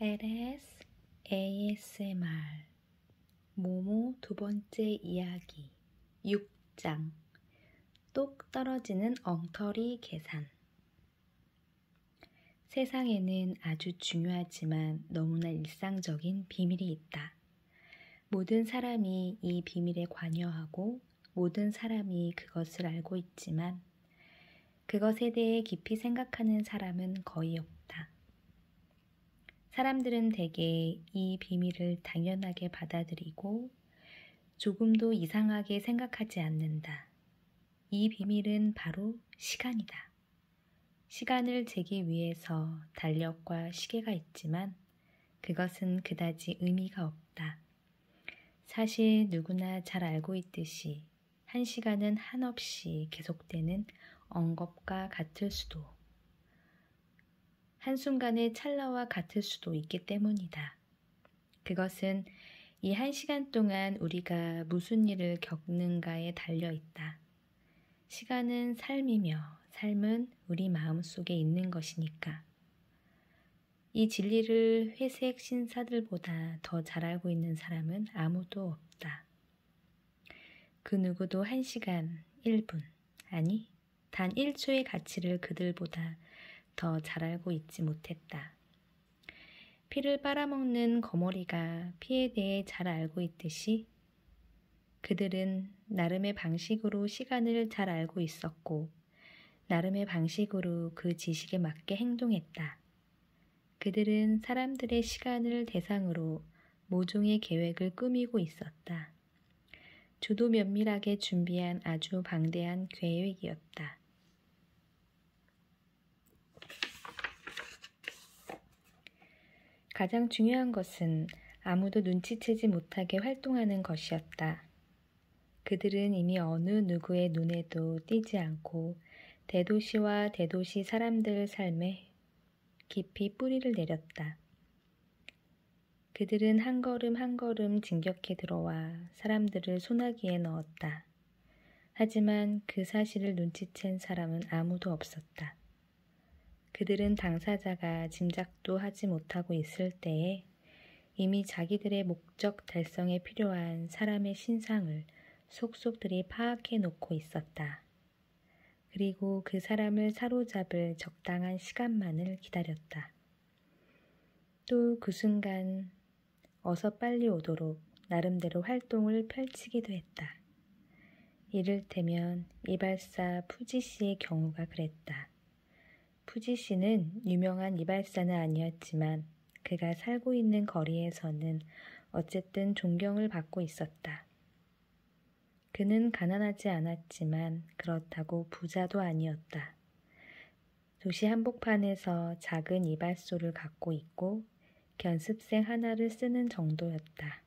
LS ASMR 모모 두 번째 이야기 6장 똑 떨어지는 엉터리 계산. 세상에는 아주 중요하지만 너무나 일상적인 비밀이 있다. 모든 사람이 이 비밀에 관여하고 모든 사람이 그것을 알고 있지만 그것에 대해 깊이 생각하는 사람은 거의 없다. 사람들은 대개 이 비밀을 당연하게 받아들이고 조금도 이상하게 생각하지 않는다. 이 비밀은 바로 시간이다. 시간을 재기 위해서 달력과 시계가 있지만 그것은 그다지 의미가 없다. 사실 누구나 잘 알고 있듯이 1시간은 한없이 계속되는 언급과 같을 수도, 한순간의 찰나와 같을 수도 있기 때문이다. 그것은 이 1시간 동안 우리가 무슨 일을 겪는가에 달려있다. 시간은 삶이며 삶은 우리 마음속에 있는 것이니까. 이 진리를 회색 신사들보다 더 잘 알고 있는 사람은 아무도 없다. 그 누구도 1시간, 1분, 아니 단 1초의 가치를 그들보다 더 잘 알고 있지 못했다. 피를 빨아먹는 거머리가 피에 대해 잘 알고 있듯이 그들은 나름의 방식으로 시간을 잘 알고 있었고 나름의 방식으로 그 지식에 맞게 행동했다. 그들은 사람들의 시간을 대상으로 모종의 계획을 꾸미고 있었다. 주도 면밀하게 준비한 아주 방대한 계획이었다. 가장 중요한 것은 아무도 눈치채지 못하게 활동하는 것이었다. 그들은 이미 어느 누구의 눈에도 띄지 않고 대도시와 대도시 사람들 삶에 깊이 뿌리를 내렸다. 그들은 한 걸음 한 걸음 진격해 들어와 사람들을 소나기에 넣었다. 하지만 그 사실을 눈치챈 사람은 아무도 없었다. 그들은 당사자가 짐작도 하지 못하고 있을 때에 이미 자기들의 목적 달성에 필요한 사람의 신상을 속속들이 파악해 놓고 있었다. 그리고 그 사람을 사로잡을 적당한 시간만을 기다렸다. 또 그 순간 어서 빨리 오도록 나름대로 활동을 펼치기도 했다. 이를테면 이발사 푸지 씨의 경우가 그랬다. 푸지 씨는 유명한 이발사는 아니었지만 그가 살고 있는 거리에서는 어쨌든 존경을 받고 있었다. 그는 가난하지 않았지만 그렇다고 부자도 아니었다. 도시 한복판에서 작은 이발소를 갖고 있고 견습생 하나를 쓰는 정도였다.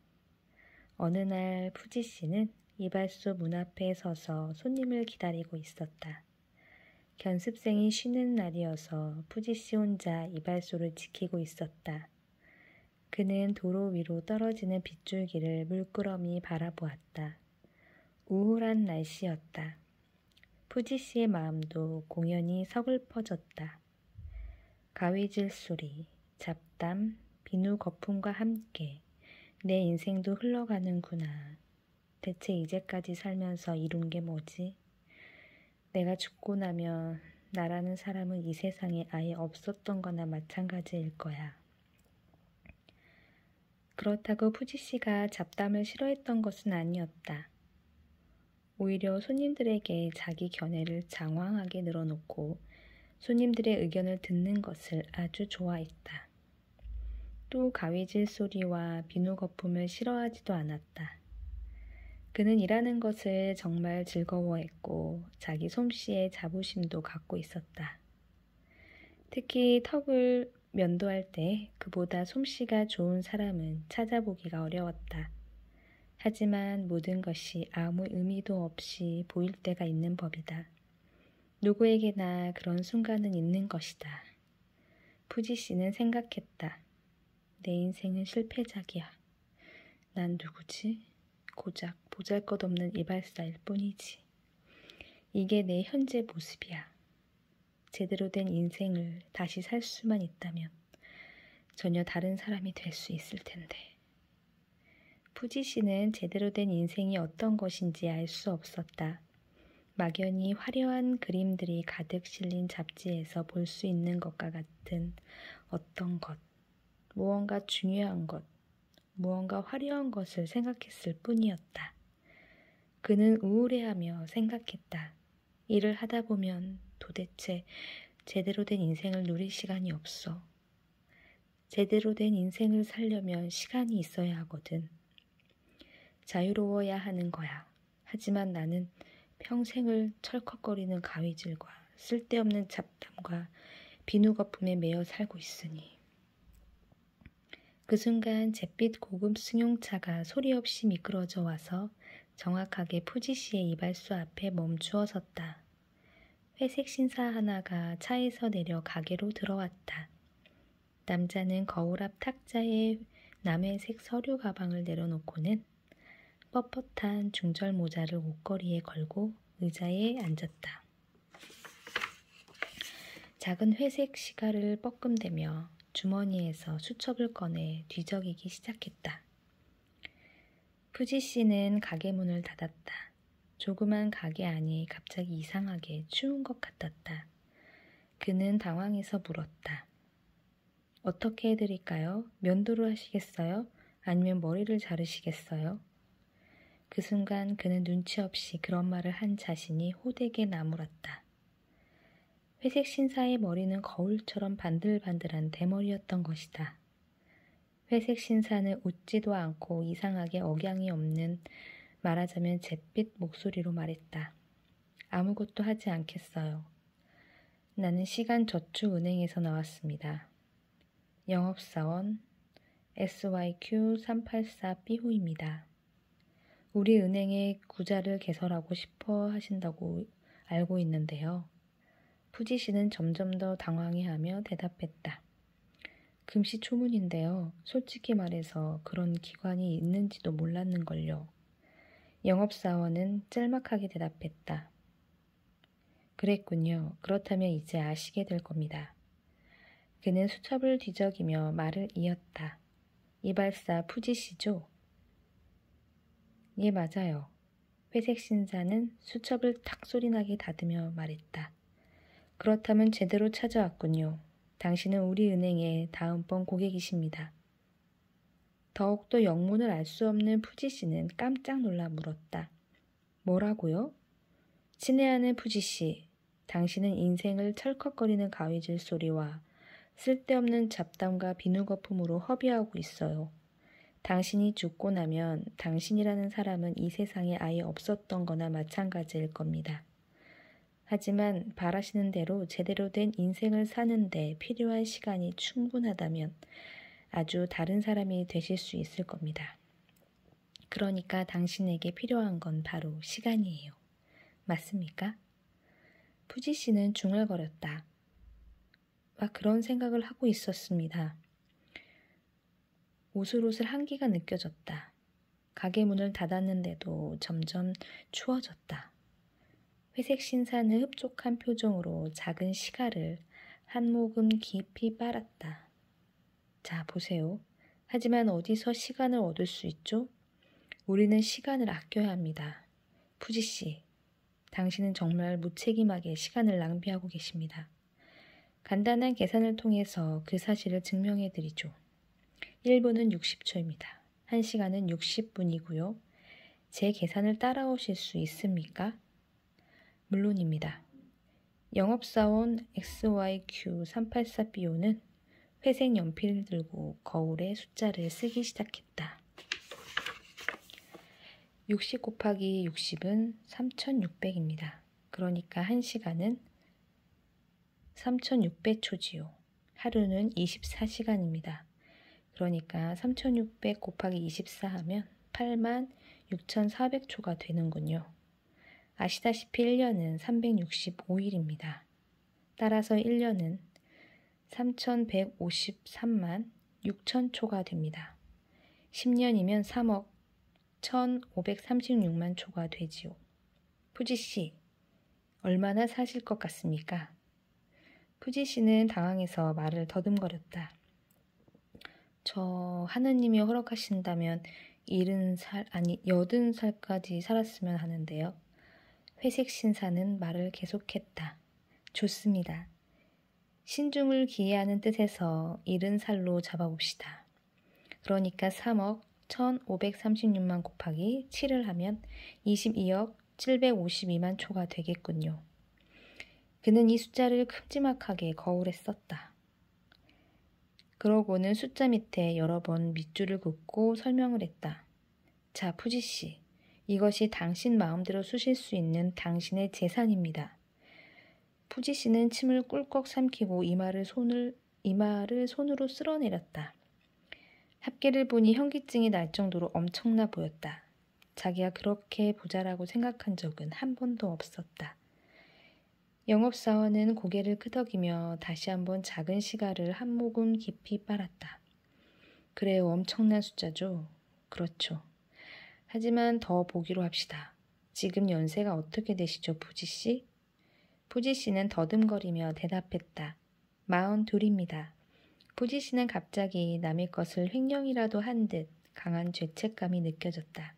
어느 날 푸지 씨는 이발소 문 앞에 서서 손님을 기다리고 있었다. 견습생이 쉬는 날이어서 푸지 씨 혼자 이발소를 지키고 있었다. 그는 도로 위로 떨어지는 빗줄기를 물끄러미 바라보았다. 우울한 날씨였다. 푸지 씨의 마음도 공연히 서글퍼졌다. 가위질 소리, 잡담, 비누 거품과 함께 내 인생도 흘러가는구나. 대체 이제까지 살면서 이룬 게 뭐지? 내가 죽고 나면 나라는 사람은 이 세상에 아예 없었던 거나 마찬가지일 거야. 그렇다고 푸지 씨가 잡담을 싫어했던 것은 아니었다. 오히려 손님들에게 자기 견해를 장황하게 늘어놓고 손님들의 의견을 듣는 것을 아주 좋아했다. 또 가위질 소리와 비누 거품을 싫어하지도 않았다. 그는 일하는 것을 정말 즐거워했고 자기 솜씨에 자부심도 갖고 있었다. 특히 턱을 면도할 때 그보다 솜씨가 좋은 사람은 찾아보기가 어려웠다. 하지만 모든 것이 아무 의미도 없이 보일 때가 있는 법이다. 누구에게나 그런 순간은 있는 것이다. 푸지 씨는 생각했다. 내 인생은 실패작이야. 난 누구지? 고작 보잘것없는 이발사일 뿐이지. 이게 내 현재 모습이야. 제대로 된 인생을 다시 살 수만 있다면 전혀 다른 사람이 될 수 있을 텐데. 푸지 씨는 제대로 된 인생이 어떤 것인지 알 수 없었다. 막연히 화려한 그림들이 가득 실린 잡지에서 볼 수 있는 것과 같은 어떤 것, 무언가 중요한 것, 무언가 화려한 것을 생각했을 뿐이었다. 그는 우울해하며 생각했다. 일을 하다 보면 도대체 제대로 된 인생을 누릴 시간이 없어. 제대로 된 인생을 살려면 시간이 있어야 하거든. 자유로워야 하는 거야. 하지만 나는 평생을 철컥거리는 가위질과 쓸데없는 잡담과 비누거품에 매여 살고 있으니. 그 순간 잿빛 고급 승용차가 소리 없이 미끄러져 와서 정확하게 푸지 씨의 이발소 앞에 멈추어 섰다. 회색 신사 하나가 차에서 내려 가게로 들어왔다. 남자는 거울 앞 탁자에 남해색 서류 가방을 내려놓고는 뻣뻣한 중절 모자를 옷걸이에 걸고 의자에 앉았다. 작은 회색 시가를 뻐끔대며 주머니에서 수첩을 꺼내 뒤적이기 시작했다. 푸지 씨는 가게 문을 닫았다. 조그만 가게 안이 갑자기 이상하게 추운 것 같았다. 그는 당황해서 물었다. 어떻게 해드릴까요? 면도를 하시겠어요? 아니면 머리를 자르시겠어요? 그 순간 그는 눈치 없이 그런 말을 한 자신이 호되게 나무랐다. 회색 신사의 머리는 거울처럼 반들반들한 대머리였던 것이다. 회색 신사는 웃지도 않고 이상하게 억양이 없는 말하자면 잿빛 목소리로 말했다. 아무것도 하지 않겠어요. 나는 시간저축은행에서 나왔습니다. 영업사원 SYQ384B호입니다. 우리 은행에 구자를 개설하고 싶어 하신다고 알고 있는데요. 푸지 씨는 점점 더 당황해하며 대답했다. 금시초문인데요. 솔직히 말해서 그런 기관이 있는지도 몰랐는걸요. 영업사원은 짤막하게 대답했다. 그랬군요. 그렇다면 이제 아시게 될 겁니다. 그는 수첩을 뒤적이며 말을 이었다. 이발사 푸지 씨죠? 예, 맞아요. 회색 신사는 수첩을 탁 소리나게 닫으며 말했다. 그렇다면 제대로 찾아왔군요. 당신은 우리 은행의 다음번 고객이십니다. 더욱더 영문을 알 수 없는 푸지 씨는 깜짝 놀라 물었다. 뭐라고요? 친애하는 푸지 씨, 당신은 인생을 철컥거리는 가위질 소리와 쓸데없는 잡담과 비누거품으로 허비하고 있어요. 당신이 죽고 나면 당신이라는 사람은 이 세상에 아예 없었던 거나 마찬가지일 겁니다. 하지만 바라시는 대로 제대로 된 인생을 사는데 필요한 시간이 충분하다면 아주 다른 사람이 되실 수 있을 겁니다. 그러니까 당신에게 필요한 건 바로 시간이에요. 맞습니까? 푸지 씨는 중얼거렸다. 그런 생각을 하고 있었습니다. 오슬오슬 한기가 느껴졌다. 가게 문을 닫았는데도 점점 추워졌다. 회색 신사는 흡족한 표정으로 작은 시가를 한 모금 깊이 빨았다. 자, 보세요. 하지만 어디서 시간을 얻을 수 있죠? 우리는 시간을 아껴야 합니다. 푸지 씨, 당신은 정말 무책임하게 시간을 낭비하고 계십니다. 간단한 계산을 통해서 그 사실을 증명해 드리죠. 1분은 60초입니다. 1시간은 60분이고요. 제 계산을 따라오실 수 있습니까? 물론입니다. 영업사원 XYQ384BO는 회색 연필을 들고 거울에 숫자를 쓰기 시작했다. 60 곱하기 60은 3600입니다. 그러니까 1시간은 3600초지요. 하루는 24시간입니다. 그러니까 3600 곱하기 24 하면 86,400초가 되는군요. 아시다시피 1년은 365일입니다. 따라서 1년은 3,153만 6천초가 됩니다. 10년이면 3억 1,536만 초가 되지요. 푸지씨, 얼마나 사실 것 같습니까? 푸지씨는 당황해서 말을 더듬거렸다. 하느님이 허락하신다면 80살까지 살았으면 하는데요. 회색 신사는 말을 계속했다. 좋습니다. 신중을 기해하는 뜻에서 70살로 잡아봅시다. 그러니까 3억 1536만 곱하기 7을 하면 22억 752만 초가 되겠군요. 그는 이 숫자를 큼지막하게 거울에 썼다. 그러고는 숫자 밑에 여러 번 밑줄을 긋고 설명을 했다. 자, 푸지씨. 이것이 당신 마음대로 쓰실 수 있는 당신의 재산입니다. 푸지씨는 침을 꿀꺽 삼키고 이마를 손으로 쓸어내렸다. 합계를 보니 현기증이 날 정도로 엄청나 보였다. 자기가 그렇게 부자라고 생각한 적은 한 번도 없었다. 영업사원은 고개를 끄덕이며 다시 한번 작은 시가를 한 모금 깊이 빨았다. 그래요, 엄청난 숫자죠. 그렇죠. 하지만 더 보기로 합시다. 지금 연세가 어떻게 되시죠, 푸지씨? 푸지씨는 더듬거리며 대답했다. 42입니다. 푸지씨는 갑자기 남의 것을 횡령이라도 한 듯 강한 죄책감이 느껴졌다.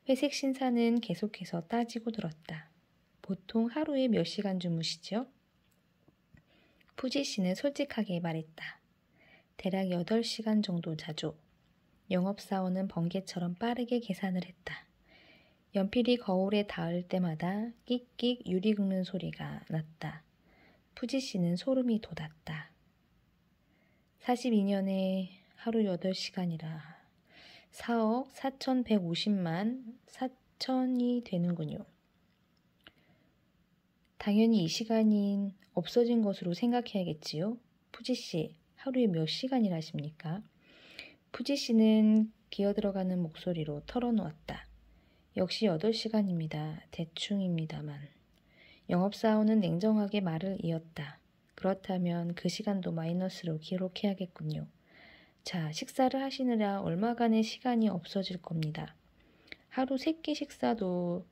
회색 신사는 계속해서 따지고 들었다. 보통 하루에 몇 시간 주무시죠? 푸지씨는 솔직하게 말했다. 대략 8시간 정도 자죠. 영업사원은 번개처럼 빠르게 계산을 했다. 연필이 거울에 닿을 때마다 끽끽 유리 긁는 소리가 났다. 푸지씨는 소름이 돋았다. 42년에 하루 8시간이라 4억 4150만 4천이 되는군요. 당연히 이 시간인 없어진 것으로 생각해야겠지요. 푸지씨, 하루에 몇 시간이나 하십니까? 푸지씨는 기어들어가는 목소리로 털어놓았다. 역시 8시간입니다. 대충입니다만. 영업사원은 냉정하게 말을 이었다. 그렇다면 그 시간도 마이너스로 기록해야겠군요. 자, 식사를 하시느라 얼마간의 시간이 없어질 겁니다. 하루 3끼 식사도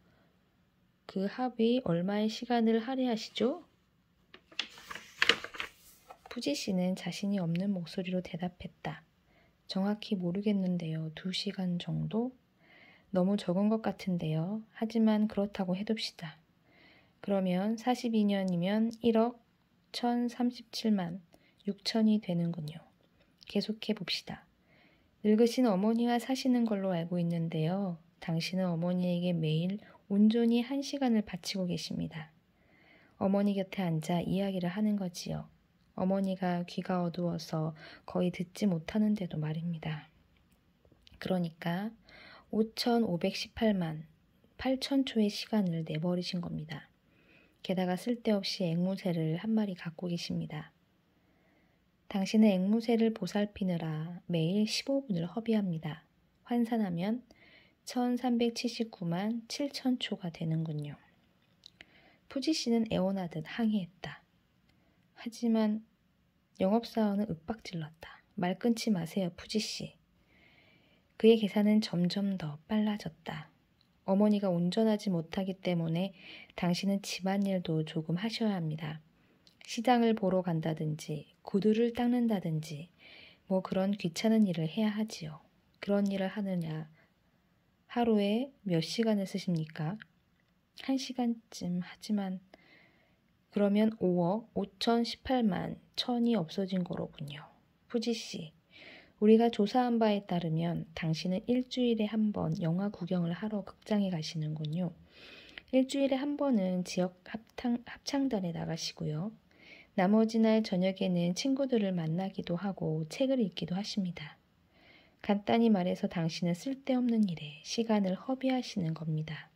그 합이 얼마의 시간을 할애하시죠? 푸지씨는 자신이 없는 목소리로 대답했다. 정확히 모르겠는데요. 2시간 정도? 너무 적은 것 같은데요. 하지만 그렇다고 해둡시다. 그러면 42년이면 1억 1037만 6천이 되는군요. 계속해 봅시다. 늙으신 어머니와 사시는 걸로 알고 있는데요. 당신은 어머니에게 매일 온전히 1시간을 바치고 계십니다. 어머니 곁에 앉아 이야기를 하는 거지요. 어머니가 귀가 어두워서 거의 듣지 못하는데도 말입니다. 그러니까 5,518만 8천초의 시간을 내버리신 겁니다. 게다가 쓸데없이 앵무새를 한 마리 갖고 계십니다. 당신은 앵무새를 보살피느라 매일 15분을 허비합니다. 환산하면 1379만 7천초가 되는군요. 푸지씨는 애원하듯 항의했다. 하지만 영업사원은 윽박질렀다. 말 끊지 마세요, 푸지씨. 그의 계산은 점점 더 빨라졌다. 어머니가 운전하지 못하기 때문에 당신은 집안일도 조금 하셔야 합니다. 시장을 보러 간다든지 구두를 닦는다든지 뭐 그런 귀찮은 일을 해야 하지요. 그런 일을 하느냐 하루에 몇 시간을 쓰십니까? 1시간쯤 하지만 그러면 5억 5,018만 1천이 없어진 거로군요. 푸지씨, 우리가 조사한 바에 따르면 당신은 일주일에 한 번 영화 구경을 하러 극장에 가시는군요. 일주일에 한 번은 지역 합창단에 나가시고요. 나머지 날 저녁에는 친구들을 만나기도 하고 책을 읽기도 하십니다. 간단히 말해서 당신은 쓸데없는 일에 시간을 허비하시는 겁니다.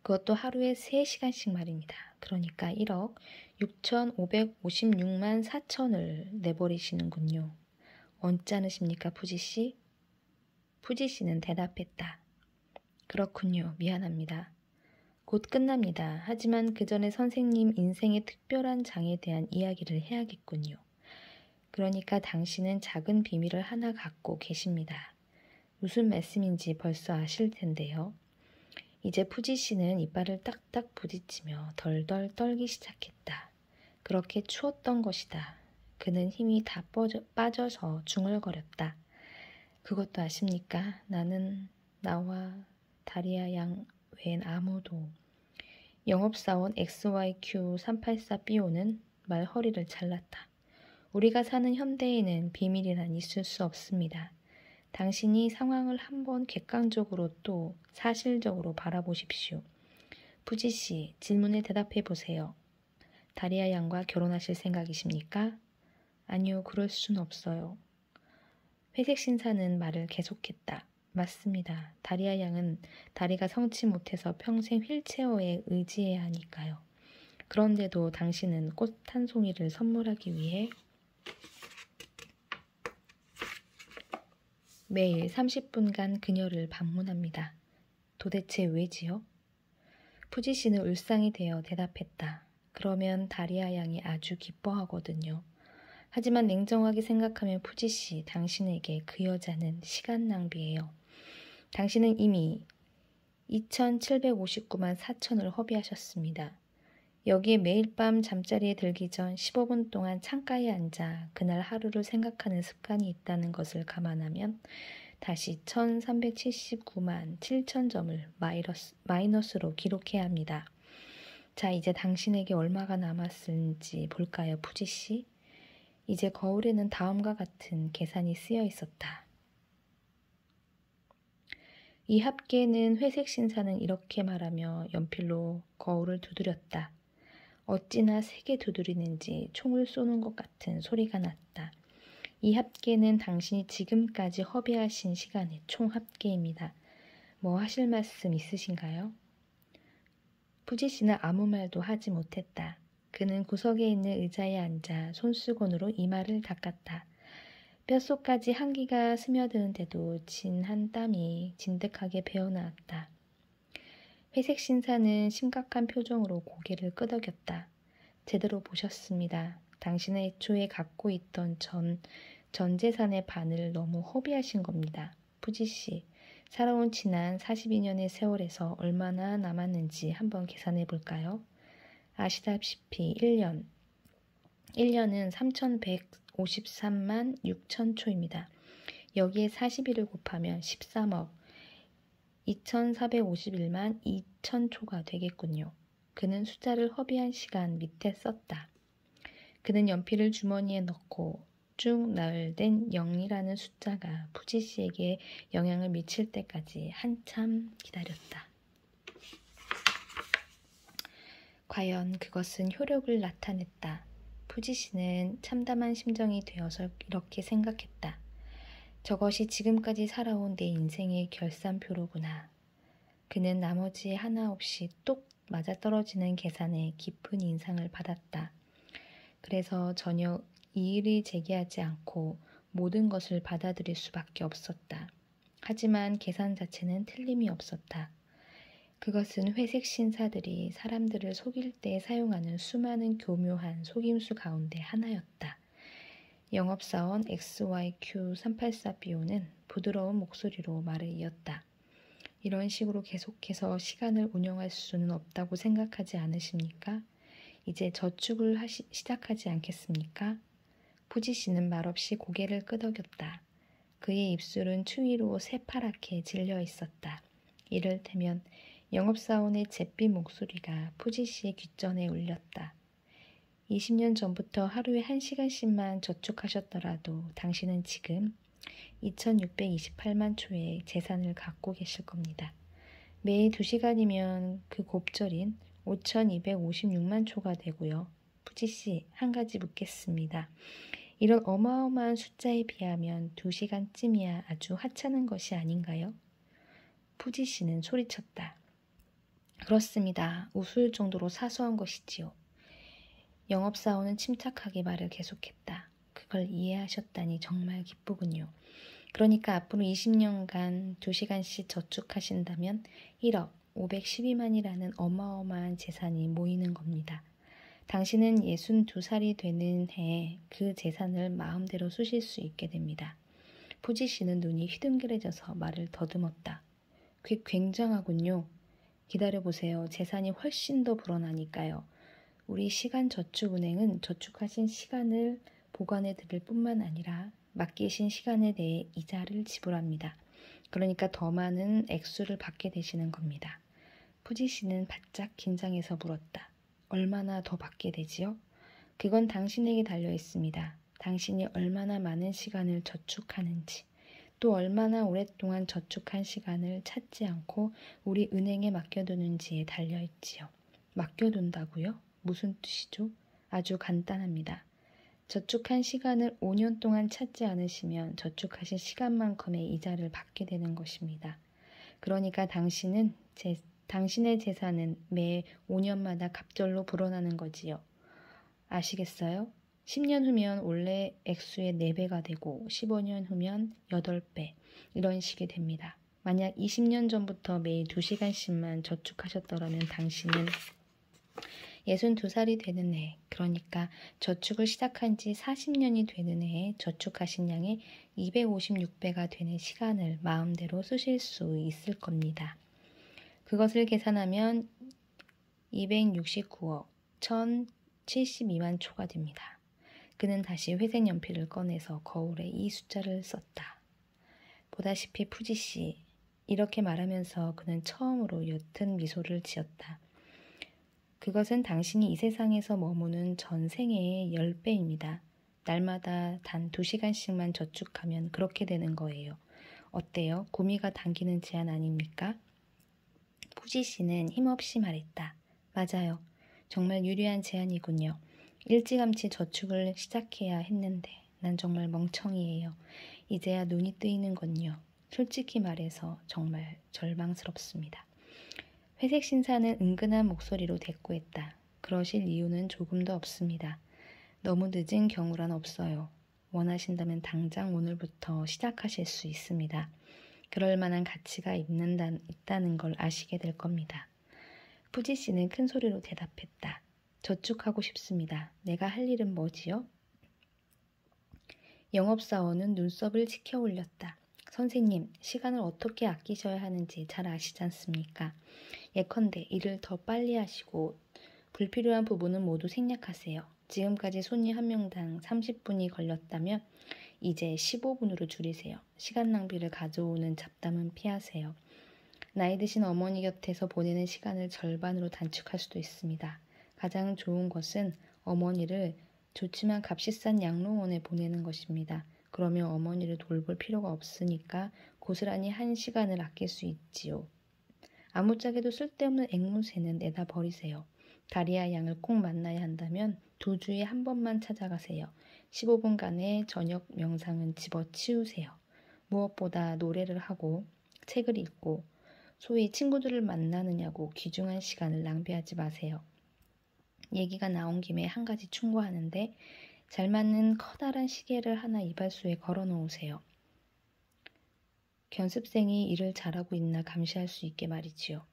그것도 하루에 3시간씩 말입니다. 그러니까 1억 6,556만 4천을 내버리시는군요. 언짢으십니까, 푸지씨? 푸지씨는 대답했다. 그렇군요. 미안합니다. 곧 끝납니다. 하지만 그 전에 선생님 인생의 특별한 장에 대한 이야기를 해야겠군요. 그러니까 당신은 작은 비밀을 하나 갖고 계십니다. 무슨 말씀인지 벌써 아실 텐데요. 이제 푸지씨는 이빨을 딱딱 부딪히며 덜덜 떨기 시작했다. 그렇게 추웠던 것이다. 그는 힘이 다 빠져서 중얼거렸다. 그것도 아십니까? 나와 다리아 양 외엔 아무도. 영업사원 XYQ384BO는 말 허리를 잘랐다. 우리가 사는 현대에는 비밀이란 있을 수 없습니다. 당신이 상황을 한번 객관적으로 또 사실적으로 바라보십시오. 푸지 씨, 질문에 대답해 보세요. 다리아 양과 결혼하실 생각이십니까? 아니요, 그럴 순 없어요. 회색 신사는 말을 계속했다. 맞습니다. 다리아 양은 다리가 성치 못해서 평생 휠체어에 의지해야 하니까요. 그런데도 당신은 꽃 한 송이를 선물하기 위해 매일 30분간 그녀를 방문합니다. 도대체 왜지요? 푸지 씨는 울상이 되어 대답했다. 그러면 다리아 양이 아주 기뻐하거든요. 하지만 냉정하게 생각하면 푸지 씨, 당신에게 그 여자는 시간 낭비예요. 당신은 이미 2,759만 4천을 허비하셨습니다. 여기에 매일 밤 잠자리에 들기 전 15분 동안 창가에 앉아 그날 하루를 생각하는 습관이 있다는 것을 감안하면 다시 1,379만 7천 점을 마이너스로 기록해야 합니다. 자, 이제 당신에게 얼마가 남았을지 볼까요, 푸지 씨? 이제 거울에는 다음과 같은 계산이 쓰여 있었다. 이 합계는 회색 신사는 이렇게 말하며 연필로 거울을 두드렸다. 어찌나 세게 두드리는지 총을 쏘는 것 같은 소리가 났다. 이 합계는 당신이 지금까지 허비하신 시간의 총 합계입니다. 뭐 하실 말씀 있으신가요? 푸지 씨는 아무 말도 하지 못했다. 그는 구석에 있는 의자에 앉아 손수건으로 이마를 닦았다. 뼛속까지 한기가 스며드는데도 진한 땀이 진득하게 배어나왔다. 회색 신사는 심각한 표정으로 고개를 끄덕였다. 제대로 보셨습니다. 당신은 애초에 갖고 있던 전 재산의 반을 너무 허비하신 겁니다. 푸지 씨, 살아온 지난 42년의 세월에서 얼마나 남았는지 한번 계산해 볼까요? 아시다시피 1년은 3,153만 6천 초입니다. 여기에 41을 곱하면 13억 2,451만 2천 초가 되겠군요. 그는 숫자를 허비한 시간 밑에 썼다. 그는 연필을 주머니에 넣고 쭉 나열된 0이라는 숫자가 푸지 씨에게 영향을 미칠 때까지 한참 기다렸다. 과연 그것은 효력을 나타냈다. 푸지 씨는 참담한 심정이 되어서 이렇게 생각했다. 저것이 지금까지 살아온 내 인생의 결산표로구나. 그는 나머지 하나 없이 똑 맞아떨어지는 계산에 깊은 인상을 받았다. 그래서 전혀 이의를 제기하지 않고 모든 것을 받아들일 수밖에 없었다. 하지만 계산 자체는 틀림이 없었다. 그것은 회색 신사들이 사람들을 속일 때 사용하는 수많은 교묘한 속임수 가운데 하나였다. 영업사원 XYQ384BO는 부드러운 목소리로 말을 이었다. 이런 식으로 계속해서 시간을 운영할 수는 없다고 생각하지 않으십니까? 이제 저축을 시작하지 않겠습니까? 푸지 씨는 말없이 고개를 끄덕였다. 그의 입술은 추위로 새파랗게 질려 있었다. 이를테면 영업사원의 잿빛 목소리가 푸지 씨의 귓전에 울렸다. 20년 전부터 하루에 1시간씩만 저축하셨더라도 당신은 지금 2628만 초의 재산을 갖고 계실 겁니다. 매일 2시간이면 그 곱절인 5256만 초가 되고요. 푸지 씨, 한 가지 묻겠습니다. 이런 어마어마한 숫자에 비하면 2시간쯤이야 아주 하찮은 것이 아닌가요? 푸지 씨는 소리쳤다. 그렇습니다. 웃을 정도로 사소한 것이지요. 영업사원은 침착하게 말을 계속했다. 그걸 이해하셨다니 정말 기쁘군요. 그러니까 앞으로 20년간 2시간씩 저축하신다면 1억 512만이라는 어마어마한 재산이 모이는 겁니다. 당신은 62살이 되는 해에 그 재산을 마음대로 쓰실 수 있게 됩니다. 푸지 씨는 눈이 휘둥그레져서 말을 더듬었다. 굉장하군요. 기다려보세요. 재산이 훨씬 더 불어나니까요. 우리 시간저축은행은 저축하신 시간을 보관해 드릴 뿐만 아니라 맡기신 시간에 대해 이자를 지불합니다. 그러니까 더 많은 액수를 받게 되시는 겁니다. 푸지 씨는 바짝 긴장해서 물었다. 얼마나 더 받게 되지요? 그건 당신에게 달려 있습니다. 당신이 얼마나 많은 시간을 저축하는지, 또 얼마나 오랫동안 저축한 시간을 찾지 않고 우리 은행에 맡겨두는지에 달려 있지요. 맡겨둔다고요? 무슨 뜻이죠? 아주 간단합니다. 저축한 시간을 5년 동안 찾지 않으시면 저축하신 시간만큼의 이자를 받게 되는 것입니다. 그러니까 당신의 재산은 매 5년마다 갑절로 불어나는 거지요. 아시겠어요? 10년 후면 원래 액수의 4배가 되고 15년 후면 8배 이런 식이 됩니다. 만약 20년 전부터 매일 2시간씩만 저축하셨더라면 당신은 62살이 되는 해, 그러니까 저축을 시작한 지 40년이 되는 해에 저축하신 양의 256배가 되는 시간을 마음대로 쓰실 수 있을 겁니다. 그것을 계산하면 269억 1072만 초가 됩니다. 그는 다시 회색 연필을 꺼내서 거울에 이 숫자를 썼다. 보다시피 푸지씨, 이렇게 말하면서 그는 처음으로 옅은 미소를 지었다. 그것은 당신이 이 세상에서 머무는 전 생애의 10배입니다. 날마다 단 2시간씩만 저축하면 그렇게 되는 거예요. 어때요? 구미가 당기는 제안 아닙니까? 푸지씨는 힘없이 말했다. 맞아요. 정말 유리한 제안이군요. 일찌감치 저축을 시작해야 했는데 난 정말 멍청이에요. 이제야 눈이 뜨이는군요. 솔직히 말해서 정말 절망스럽습니다. 회색 신사는 은근한 목소리로 대꾸했다. 그러실 이유는 조금도 없습니다. 너무 늦은 경우란 없어요. 원하신다면 당장 오늘부터 시작하실 수 있습니다. 그럴 만한 가치가 있다는 걸 아시게 될 겁니다. 푸지 씨는 큰 소리로 대답했다. 저축하고 싶습니다. 내가 할 일은 뭐지요? 영업사원은 눈썹을 치켜 올렸다. 선생님, 시간을 어떻게 아끼셔야 하는지 잘 아시지 않습니까? 예컨대 일을 더 빨리 하시고 불필요한 부분은 모두 생략하세요. 지금까지 손님 한 명당 30분이 걸렸다면 이제 15분으로 줄이세요. 시간 낭비를 가져오는 잡담은 피하세요. 나이 드신 어머니 곁에서 보내는 시간을 절반으로 단축할 수도 있습니다. 가장 좋은 것은 어머니를 좋지만 값이 싼 양로원에 보내는 것입니다. 그러면 어머니를 돌볼 필요가 없으니까 고스란히 1시간을 아낄 수 있지요. 아무짝에도 쓸데없는 앵무새는 내다 버리세요. 다리아 양을 꼭 만나야 한다면 2주에 한 번만 찾아가세요. 15분간의 저녁 명상은 집어치우세요. 무엇보다 노래를 하고 책을 읽고 소위 친구들을 만나느냐고 귀중한 시간을 낭비하지 마세요. 얘기가 나온 김에 한 가지 충고하는데 잘 맞는 커다란 시계를 하나 이발소에 걸어 놓으세요. 견습생이 일을 잘하고 있나 감시할 수 있게 말이지요.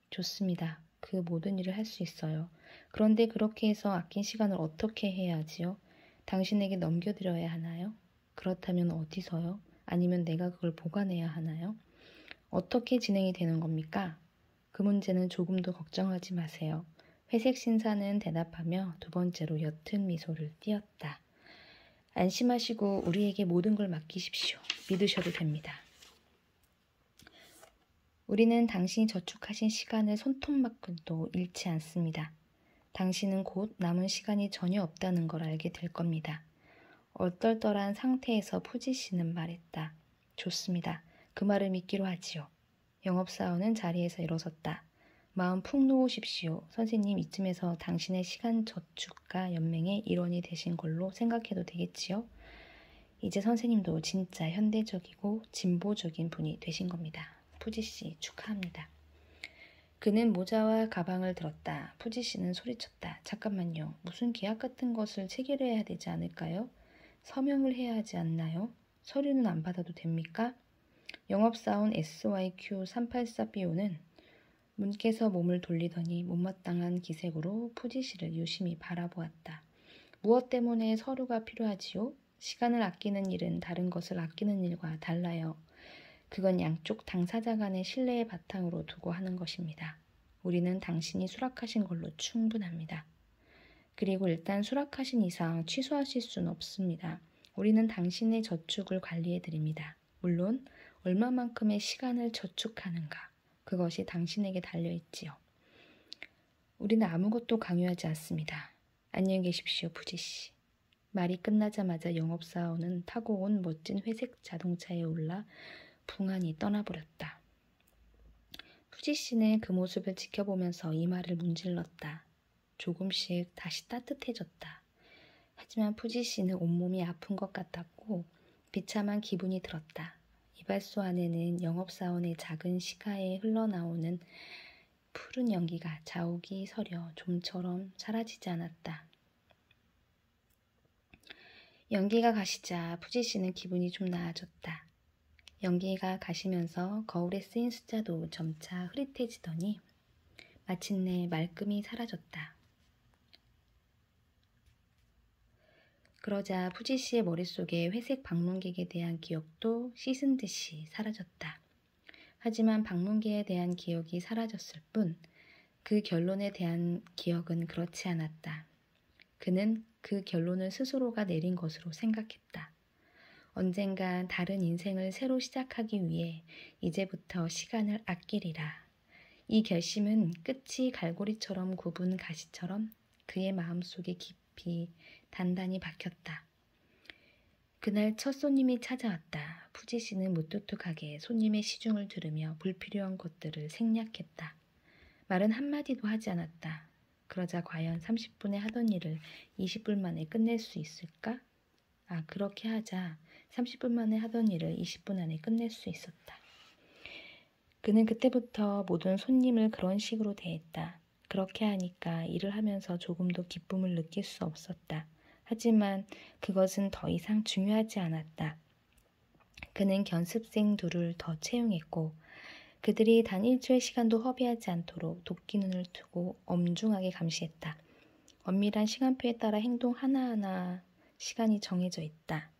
좋습니다. 그 모든 일을 할 수 있어요. 그런데 그렇게 해서 아낀 시간을 어떻게 해야 하지요? 당신에게 넘겨드려야 하나요? 그렇다면 어디서요? 아니면 내가 그걸 보관해야 하나요? 어떻게 진행이 되는 겁니까? 그 문제는 조금도 걱정하지 마세요. 회색 신사는 대답하며 두 번째로 옅은 미소를 띄었다. 안심하시고 우리에게 모든 걸 맡기십시오. 믿으셔도 됩니다. 우리는 당신이 저축하신 시간을 손톱만큼도 잃지 않습니다. 당신은 곧 남은 시간이 전혀 없다는 걸 알게 될 겁니다. 얼떨떨한 상태에서 푸지 씨는 말했다. 좋습니다. 그 말을 믿기로 하지요. 영업사원은 자리에서 일어섰다. 마음 푹 놓으십시오. 선생님 이쯤에서 당신의 시간 저축가 연맹의 일원이 되신 걸로 생각해도 되겠지요? 이제 선생님도 진짜 현대적이고 진보적인 분이 되신 겁니다. 푸지씨 축하합니다. 그는 모자와 가방을 들었다. 푸지씨는 소리쳤다. 잠깐만요. 무슨 계약 같은 것을 체결해야 되지 않을까요? 서명을 해야 하지 않나요? 서류는 안 받아도 됩니까? 영업사원 SYQ384BO는 문께서 몸을 돌리더니 못마땅한 기색으로 푸지씨를 유심히 바라보았다. 무엇 때문에 서류가 필요하지요? 시간을 아끼는 일은 다른 것을 아끼는 일과 달라요. 그건 양쪽 당사자 간의 신뢰의 바탕으로 두고 하는 것입니다. 우리는 당신이 수락하신 걸로 충분합니다. 그리고 일단 수락하신 이상 취소하실 수는 없습니다. 우리는 당신의 저축을 관리해드립니다. 물론 얼마만큼의 시간을 저축하는가, 그것이 당신에게 달려있지요. 우리는 아무것도 강요하지 않습니다. 안녕히 계십시오, 푸지씨. 말이 끝나자마자 영업사원은 타고 온 멋진 회색 자동차에 올라 붕안히 떠나버렸다. 푸지씨는 그 모습을 지켜보면서 이마를 문질렀다. 조금씩 다시 따뜻해졌다. 하지만 푸지씨는 온몸이 아픈 것 같았고 비참한 기분이 들었다. 이발소 안에는 영업사원의 작은 시가에 흘러나오는 푸른 연기가 자욱이 서려 좀처럼 사라지지 않았다. 연기가 가시자 푸지씨는 기분이 좀 나아졌다. 연기가 가시면서 거울에 쓰인 숫자도 점차 흐릿해지더니 마침내 말끔히 사라졌다. 그러자 푸지씨의 머릿속에 회색 방문객에 대한 기억도 씻은 듯이 사라졌다. 하지만 방문객에 대한 기억이 사라졌을 뿐 그 결론에 대한 기억은 그렇지 않았다. 그는 그 결론을 스스로가 내린 것으로 생각했다. 언젠가 다른 인생을 새로 시작하기 위해 이제부터 시간을 아끼리라. 이 결심은 끝이 갈고리처럼 굽은 가시처럼 그의 마음속에 깊이 단단히 박혔다. 그날 첫 손님이 찾아왔다. 푸지씨는 무뚝뚝하게 손님의 시중을 들으며 불필요한 것들을 생략했다. 말은 한마디도 하지 않았다. 그러자 과연 30분에 하던 일을 20분 만에 끝낼 수 있을까? 그렇게 하자 30분 만에 하던 일을 20분 안에 끝낼 수 있었다. 그는 그때부터 모든 손님을 그런 식으로 대했다. 그렇게 하니까 일을 하면서 조금도 기쁨을 느낄 수 없었다. 하지만 그것은 더 이상 중요하지 않았다. 그는 견습생 둘을 더 채용했고 그들이 단 1초의 시간도 허비하지 않도록 도끼눈을 두고 엄중하게 감시했다. 엄밀한 시간표에 따라 행동 하나하나 시간이 정해져 있다.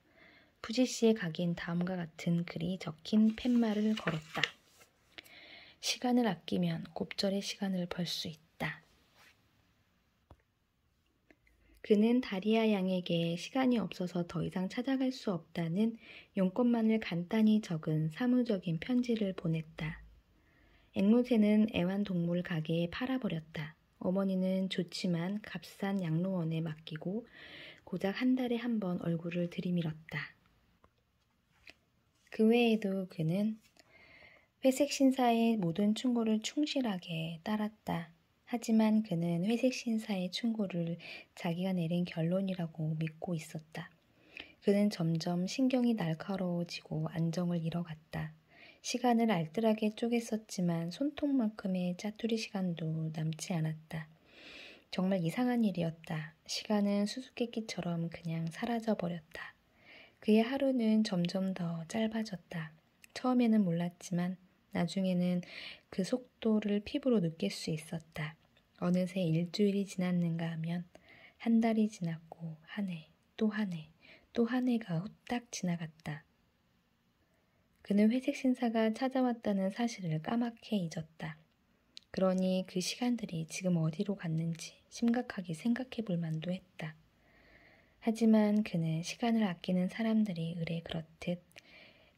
푸지씨의 각인 다음과 같은 글이 적힌 팻말을 걸었다. 시간을 아끼면 곱절의 시간을 벌 수 있다. 그는 다리아 양에게 시간이 없어서 더 이상 찾아갈 수 없다는 용건만을 간단히 적은 사무적인 편지를 보냈다. 앵무새는 애완동물 가게에 팔아버렸다. 어머니는 좋지만 값싼 양로원에 맡기고 고작 한 달에 한 번 얼굴을 들이밀었다. 그 외에도 그는 회색 신사의 모든 충고를 충실하게 따랐다. 하지만 그는 회색 신사의 충고를 자기가 내린 결론이라고 믿고 있었다. 그는 점점 신경이 날카로워지고 안정을 잃어갔다. 시간을 알뜰하게 쪼갰었지만 손톱만큼의 짜투리 시간도 남지 않았다. 정말 이상한 일이었다. 시간은 수수께끼처럼 그냥 사라져버렸다. 그의 하루는 점점 더 짧아졌다. 처음에는 몰랐지만 나중에는 그 속도를 피부로 느낄 수 있었다. 어느새 일주일이 지났는가 하면 한 달이 지났고 한 해, 또 한 해, 또 한 해가 후딱 지나갔다. 그는 회색 신사가 찾아왔다는 사실을 까맣게 잊었다. 그러니 그 시간들이 지금 어디로 갔는지 심각하게 생각해 볼 만도 했다. 하지만 그는 시간을 아끼는 사람들이 의례 그렇듯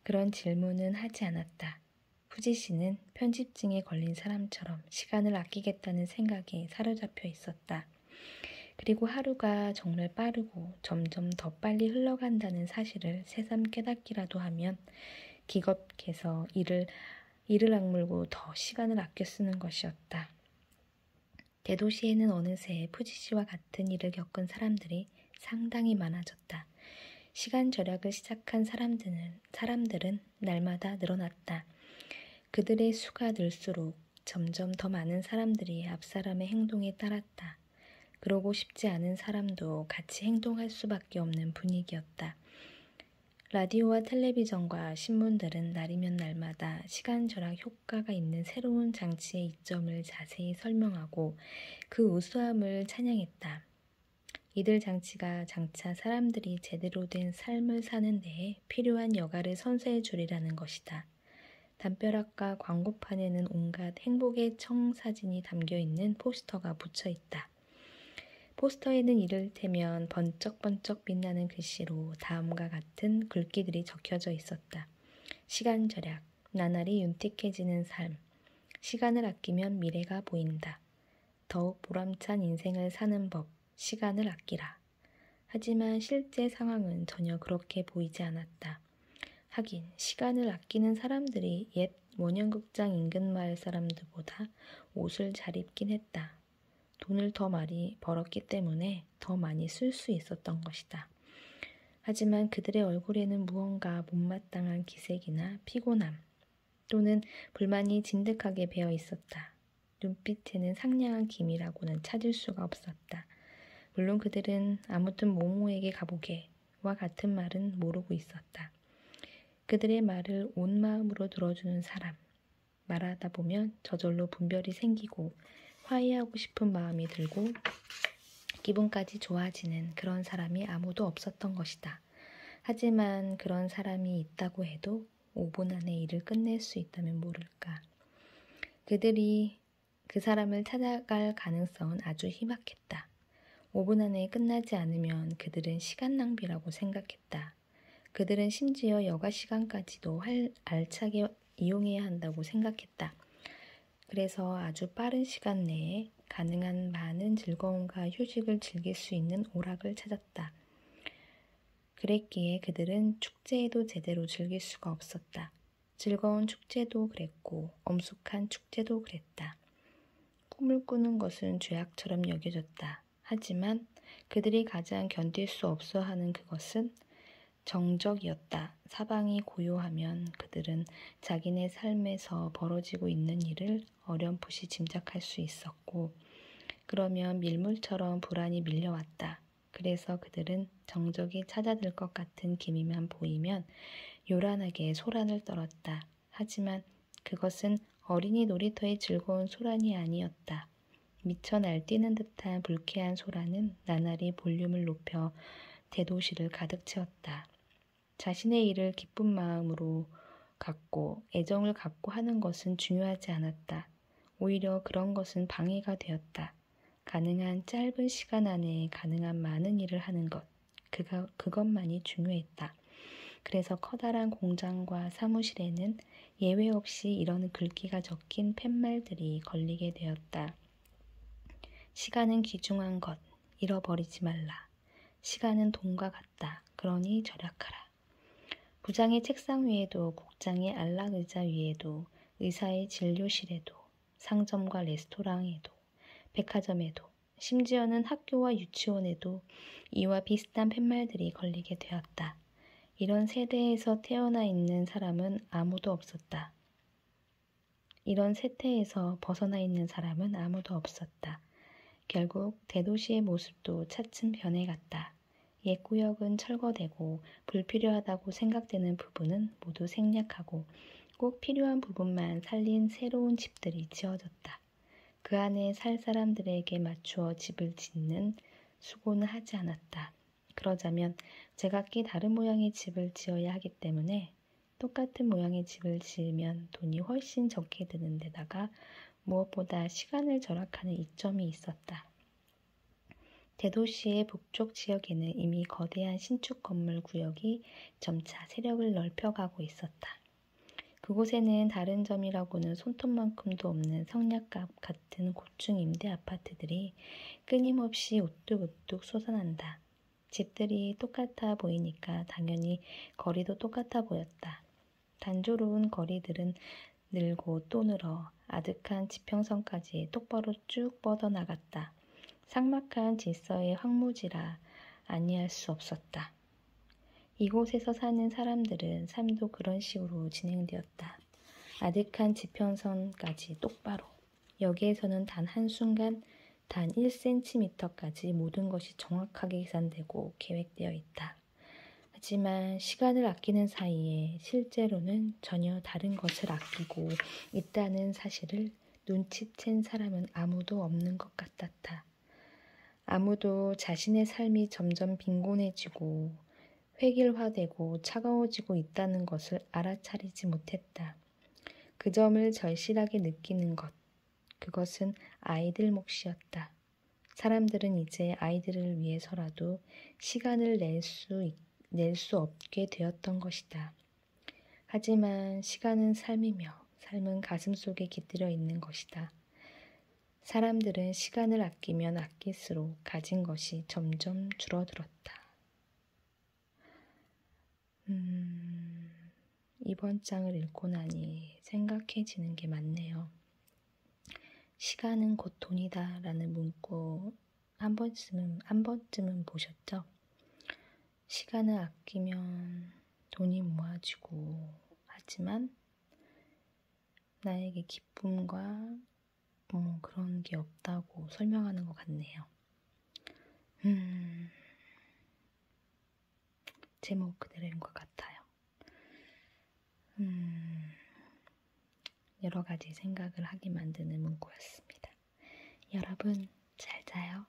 그런 질문은 하지 않았다. 푸지씨는 편집증에 걸린 사람처럼 시간을 아끼겠다는 생각에 사로잡혀 있었다. 그리고 하루가 정말 빠르고 점점 더 빨리 흘러간다는 사실을 새삼 깨닫기라도 하면 기겁해서 이를 악물고 더 시간을 아껴 쓰는 것이었다. 대도시에는 어느새 푸지씨와 같은 일을 겪은 사람들이 상당히 많아졌다. 시간 절약을 시작한 사람들은 날마다 늘어났다. 그들의 수가 늘수록 점점 더 많은 사람들이 앞사람의 행동에 따랐다. 그러고 싶지 않은 사람도 같이 행동할 수밖에 없는 분위기였다. 라디오와 텔레비전과 신문들은 날이면 날마다 시간 절약 효과가 있는 새로운 장치의 이점을 자세히 설명하고 그 우수함을 찬양했다. 이들 장치가 장차 사람들이 제대로 된 삶을 사는 데에 필요한 여가를 선사해 주리라는 것이다. 담벼락과 광고판에는 온갖 행복의 청사진이 담겨있는 포스터가 붙여 있다. 포스터에는 이를테면 번쩍번쩍 빛나는 글씨로 다음과 같은 글귀들이 적혀져 있었다. 시간 절약, 나날이 윤택해지는 삶, 시간을 아끼면 미래가 보인다. 더욱 보람찬 인생을 사는 법, 시간을 아끼라. 하지만 실제 상황은 전혀 그렇게 보이지 않았다. 하긴 시간을 아끼는 사람들이 옛 원형극장 인근 마을 사람들보다 옷을 잘 입긴 했다. 돈을 더 많이 벌었기 때문에 더 많이 쓸 수 있었던 것이다. 하지만 그들의 얼굴에는 무언가 못마땅한 기색이나 피곤함 또는 불만이 진득하게 배어 있었다. 눈빛에는 상냥한 기미라고는 찾을 수가 없었다. 물론 그들은 아무튼 모모에게 가보게와 같은 말은 모르고 있었다. 그들의 말을 온 마음으로 들어주는 사람, 말하다 보면 저절로 분별이 생기고 화해하고 싶은 마음이 들고 기분까지 좋아지는 그런 사람이 아무도 없었던 것이다. 하지만 그런 사람이 있다고 해도 5분 안에 일을 끝낼 수 있다면 모를까. 그들이 그 사람을 찾아갈 가능성은 아주 희박했다. 5분 안에 끝나지 않으면 그들은 시간 낭비라고 생각했다. 그들은 심지어 여가 시간까지도 알차게 이용해야 한다고 생각했다. 그래서 아주 빠른 시간 내에 가능한 많은 즐거움과 휴식을 즐길 수 있는 오락을 찾았다. 그랬기에 그들은 축제에도 제대로 즐길 수가 없었다. 즐거운 축제도 그랬고 엄숙한 축제도 그랬다. 꿈을 꾸는 것은 죄악처럼 여겨졌다. 하지만 그들이 가장 견딜 수 없어 하는 그것은 정적이었다. 사방이 고요하면 그들은 자기네 삶에서 벌어지고 있는 일을 어렴풋이 짐작할 수 있었고, 그러면 밀물처럼 불안이 밀려왔다. 그래서 그들은 정적이 찾아들 것 같은 기미만 보이면 요란하게 소란을 떨었다. 하지만 그것은 어린이 놀이터의 즐거운 소란이 아니었다. 미쳐 날뛰는 듯한 불쾌한 소란은 나날이 볼륨을 높여 대도시를 가득 채웠다. 자신의 일을 기쁜 마음으로 갖고 애정을 갖고 하는 것은 중요하지 않았다. 오히려 그런 것은 방해가 되었다. 가능한 짧은 시간 안에 가능한 많은 일을 하는 것, 그것만이 중요했다. 그래서 커다란 공장과 사무실에는 예외 없이 이런 글귀가 적힌 팻말들이 걸리게 되었다. 시간은 귀중한 것, 잃어버리지 말라. 시간은 돈과 같다. 그러니 절약하라. 부장의 책상 위에도, 국장의 안락 의자 위에도, 의사의 진료실에도, 상점과 레스토랑에도, 백화점에도, 심지어는 학교와 유치원에도 이와 비슷한 팻말들이 걸리게 되었다. 이런 세대에서 태어나 있는 사람은 아무도 없었다. 이런 세태에서 벗어나 있는 사람은 아무도 없었다. 결국 대도시의 모습도 차츰 변해갔다. 옛 구역은 철거되고 불필요하다고 생각되는 부분은 모두 생략하고 꼭 필요한 부분만 살린 새로운 집들이 지어졌다. 그 안에 살 사람들에게 맞추어 집을 짓는 수고는 하지 않았다. 그러자면 제각기 다른 모양의 집을 지어야 하기 때문에 똑같은 모양의 집을 지으면 돈이 훨씬 적게 드는 데다가 무엇보다 시간을 절약하는 이점이 있었다. 대도시의 북쪽 지역에는 이미 거대한 신축 건물 구역이 점차 세력을 넓혀가고 있었다. 그곳에는 다른 점이라고는 손톱만큼도 없는 성냥갑 같은 고층 임대 아파트들이 끊임없이 우뚝우뚝 솟아난다. 집들이 똑같아 보이니까 당연히 거리도 똑같아 보였다. 단조로운 거리들은 늘고 또 늘어 아득한 지평선까지 똑바로 쭉 뻗어나갔다. 삭막한 질서의 황무지라 아니할 수 없었다. 이곳에서 사는 사람들은 삶도 그런 식으로 진행되었다. 아득한 지평선까지 똑바로. 여기에서는 단 한순간, 단 1cm까지 모든 것이 정확하게 계산되고 계획되어 있다. 하지만 시간을 아끼는 사이에 실제로는 전혀 다른 것을 아끼고 있다는 사실을 눈치챈 사람은 아무도 없는 것 같았다. 아무도 자신의 삶이 점점 빈곤해지고 획일화되고 차가워지고 있다는 것을 알아차리지 못했다. 그 점을 절실하게 느끼는 것, 그것은 아이들 몫이었다. 사람들은 이제 아이들을 위해서라도 시간을 낼 수 없게 되었던 것이다. 하지만 시간은 삶이며 삶은 가슴 속에 깃들여 있는 것이다. 사람들은 시간을 아끼면 아낄수록 가진 것이 점점 줄어들었다. 이번 장을 읽고 나니 생각해지는 게 많네요. 시간은 곧 돈이다 라는 문구 한 번쯤은 보셨죠? 시간을 아끼면 돈이 모아지고 하지만 나에게 기쁨과 그런 게 없다고 설명하는 것 같네요. 제목 그대로인 것 같아요. 여러 가지 생각을 하게 만드는 문구였습니다. 여러분, 잘 자요.